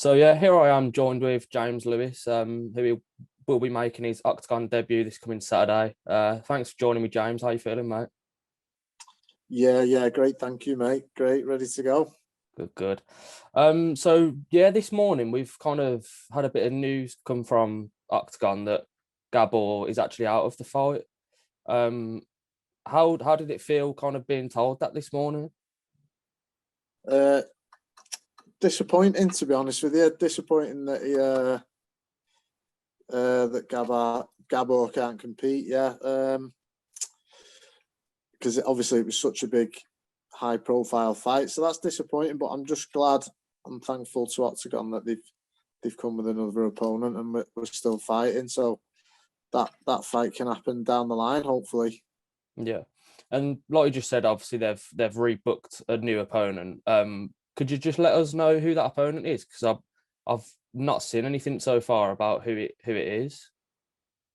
So yeah, here I am joined with James Lewis, who will be making his Octagon debut this coming Saturday. Thanks for joining me, James. How you feeling, mate? Yeah, great. Thank you, mate. Great, ready to go. Good. So yeah, this morning we've kind of had a bit of news come from Octagon that Gabor is actually out of the fight. Um, how did it feel kind of being told that this morning? Uh, Disappointing, to be honest with you. Disappointing that that Gabor can't compete. Yeah, because obviously it was such a big, high-profile fight. So that's disappointing. But I'm just glad and thankful to Octagon that they've come with another opponent and we're still fighting. So that fight can happen down the line, hopefully. Yeah, and like you just said, obviously they've rebooked a new opponent. Could you just let us know who that opponent is? Because I've not seen anything so far about who it is.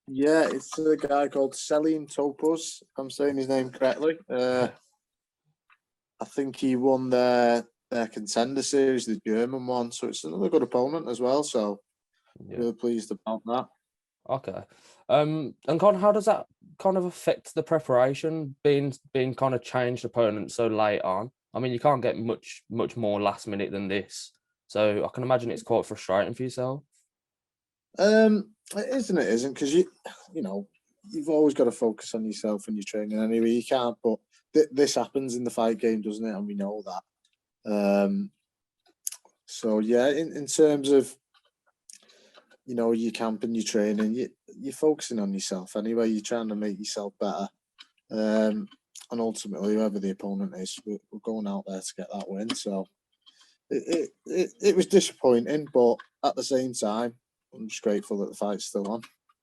Yeah, it's a guy called Selim Topuz, if I'm saying his name correctly. I think he won their contender series, the German one. So it's another good opponent as well. So really pleased about that. Okay. And kind of how does that kind of affect the preparation being kind of changed opponents so late on? I mean, you can't get much more last minute than this. So I can imagine it's quite frustrating for yourself. It is and it isn't, because you've always got to focus on yourself and your training anyway. You can't, but this happens in the fight game, doesn't it? And we know that. So yeah, in terms of your camp and your training, you're focusing on yourself anyway. You're trying to make yourself better. And ultimately, whoever the opponent is, we're going out there to get that win. So it was disappointing, but at the same time, I'm just grateful that the fight's still on.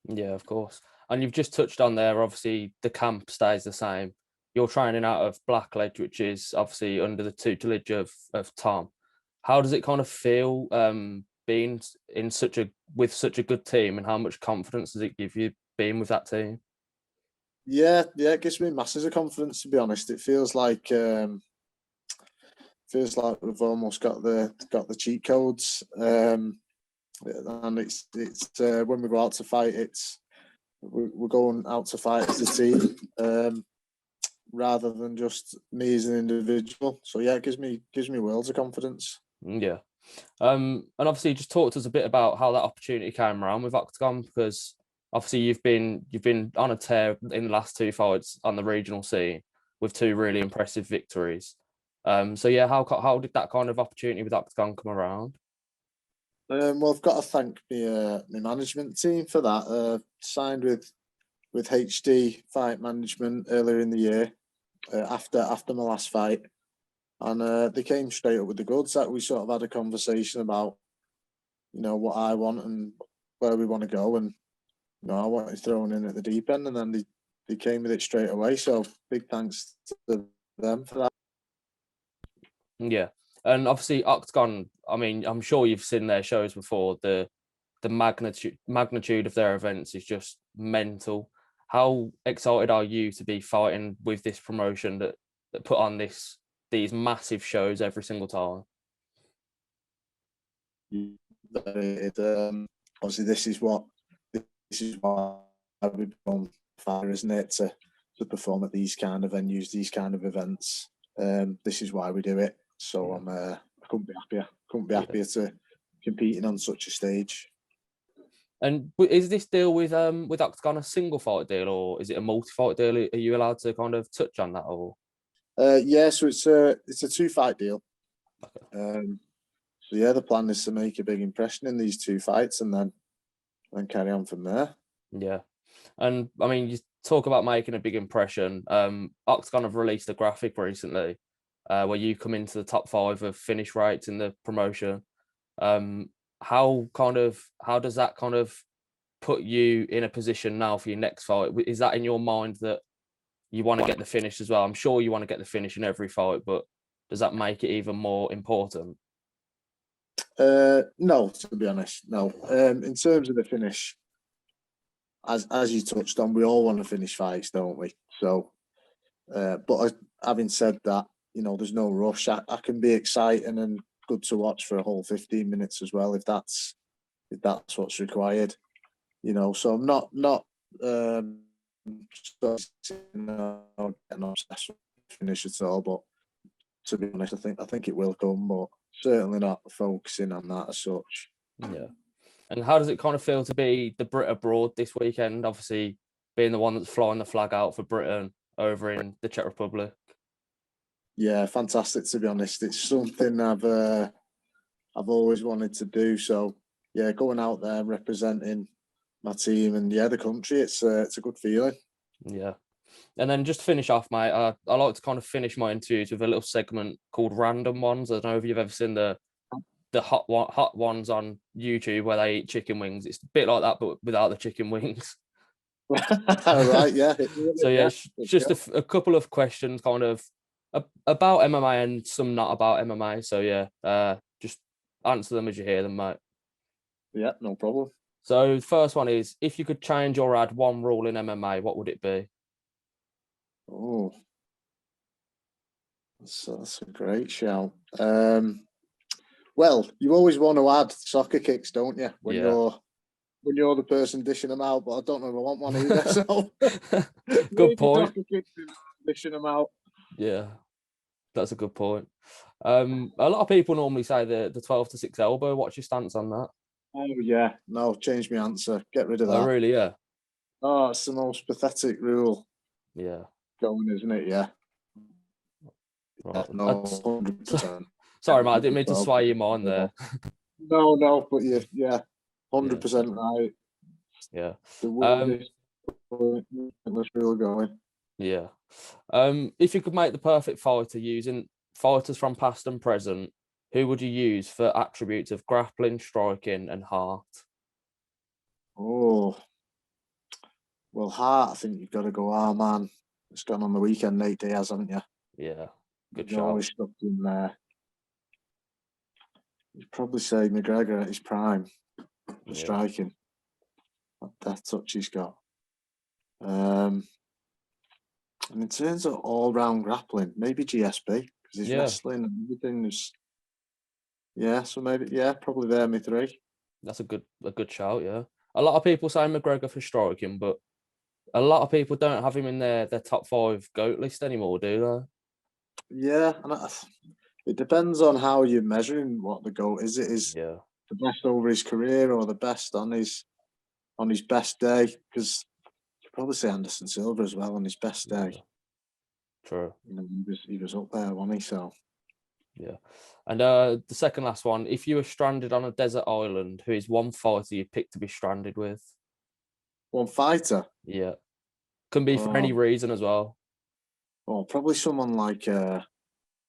Yeah, of course. And you've just touched on there, obviously the camp stays the same. You're training out of Blackledge, which is obviously under the tutelage of Tom. How does it kind of feel being in with such a good team, and how much confidence does it give you being with that team? Yeah, it gives me masses of confidence, to be honest. It feels like we've almost got the cheat codes. And it's when we go out to fight, we're going out to fight as a team, rather than just me as an individual. So yeah, it gives me worlds of confidence. Yeah. And obviously just talk to us a bit about how that opportunity came around with Octagon, because obviously you've been on a tear in the last two fights on the regional scene with two really impressive victories. So yeah, how did that kind of opportunity with Octagon come around? Well, I've got to thank my management team for that. Signed with HD Fight Management earlier in the year, after my last fight, and they came straight up with the goods. That we sort of had a conversation about, what I want and where we want to go, and I wanted thrown in at the deep end, and then they came with it straight away. So big thanks to them for that. Yeah. And obviously Octagon, I mean, I'm sure you've seen their shows before. The magnitude of their events is just mental. How excited are you to be fighting with this promotion that put on these massive shows every single time? Obviously, this is why we become fire, isn't it? To perform at these kind of venues, these kind of events. This is why we do it. So I couldn't be happier. Couldn't be happier to competing on such a stage. And is this deal with Octagon a single fight deal, or is it a multi-fight deal? Are you allowed to kind of touch on that, or? Yeah, so it's a 2-fight deal. Okay. So yeah, the plan is to make a big impression in these 2 fights and then carry on from there. Yeah, and I mean, you talk about making a big impression. Octagon have released a graphic recently, where you come into the top 5 of finish rates in the promotion. How does that kind of put you in a position now for your next fight? Is that in your mind that you want to get the finish as well? I'm sure you want to get the finish in every fight, but does that make it even more important? No, to be honest, no. In terms of the finish, as you touched on, we all want to finish fights, don't we? So, but having said that, there's no rush. I can be exciting and good to watch for a whole 15 minutes as well, if that's what's required. You know, so I'm not getting obsessed with the finish at all. But to be honest, I think it will come, but certainly not focusing on that as such. Yeah. And how does it kind of feel to be the Brit abroad this weekend? Obviously, being the one that's flying the flag out for Britain over in the Czech Republic. Yeah, fantastic. To be honest, it's something I've always wanted to do. So yeah, going out there and representing my team and the country, it's a good feeling. Yeah. And then just to finish off, mate, I like to kind of finish my interviews with a little segment called Random Ones. I don't know if you've ever seen the hot ones on YouTube where they eat chicken wings. It's a bit like that, but without the chicken wings. Right, yeah. So yeah, just a couple of questions kind of about MMA and some not about MMA. So yeah, just answer them as you hear them, mate. Yeah, no problem. So the first one is, if you could change or add one rule in MMA, what would it be? Oh, that's a great shout. Well, you always want to add soccer kicks, don't you? When you're the person dishing them out, but I don't know if I want one either. So good point. Soccer kicks dishing them out. Yeah, that's a good point. A lot of people normally say the 12 to 6 elbow. What's your stance on that? Oh yeah, no, change my answer. Get rid of that. Oh really? Yeah. Oh, it's the most pathetic rule. Yeah. Going, isn't it? Yeah. Right. No, 100%. Sorry, mate. I didn't mean to sway your mind there. No, but yeah, 100% right. Yeah. Let's really going. Yeah. If you could make the perfect fighter using fighters from past and present, who would you use for attributes of grappling, striking, and heart? Oh, well, heart. I think you've got to go. Ah, man, it's gone on the weekend. Nate Diaz, haven't you? Yeah, good You've shot. always stuck in there. You'd probably say McGregor at his prime for striking. That touch he's got. And in terms of all-round grappling, maybe GSP, because his wrestling and everything is. Yeah, so maybe probably they're my three. That's a good shout. Yeah, a lot of people say McGregor for striking, but a lot of people don't have him in their top 5 GOAT list anymore, do they? Yeah, and it depends on how you're measuring what the GOAT is. It is the best over his career or the best on his best day, because you probably say Anderson Silva as well on his best day. Yeah. True. You know, he was up there, wasn't he? So yeah. And the second last one, if you were stranded on a desert island, who is one fighter you'd pick to be stranded with? One fighter? Yeah. Can be for any reason as well. Oh, probably someone like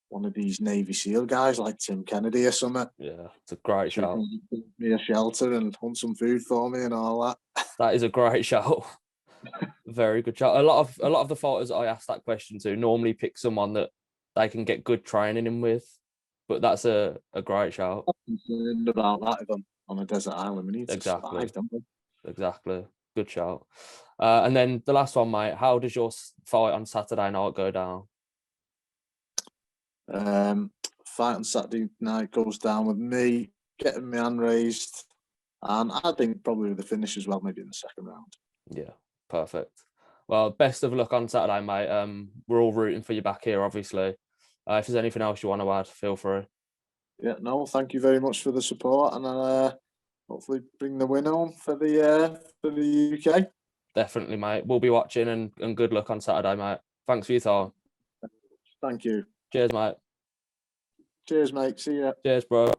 one of these Navy SEAL guys like Tim Kennedy or something. Yeah, it's a great shout. Give me a shelter and hunt some food for me and all that. That is a great shout. Very good shout. A lot of the fighters I asked that question to normally pick someone that they can get good training in with, but that's a great shout. I'm concerned about that if I'm on a desert island. We need to survive, don't we? Exactly. Good shout. And then the last one, mate. How does your fight on Saturday night go down? Fight on Saturday night goes down with me getting my hand raised, and I think probably with the finish as well, maybe in the second round. Yeah, perfect. Well, best of luck on Saturday, mate. We're all rooting for you back here, obviously. If there's anything else you want to add, feel free. Yeah, no, thank you very much for the support, and hopefully bring the win home for the UK. Definitely, mate. We'll be watching, and good luck on Saturday, mate. Thanks for your time. Thank you. Cheers, mate. Cheers, mate. See ya. Cheers, bro.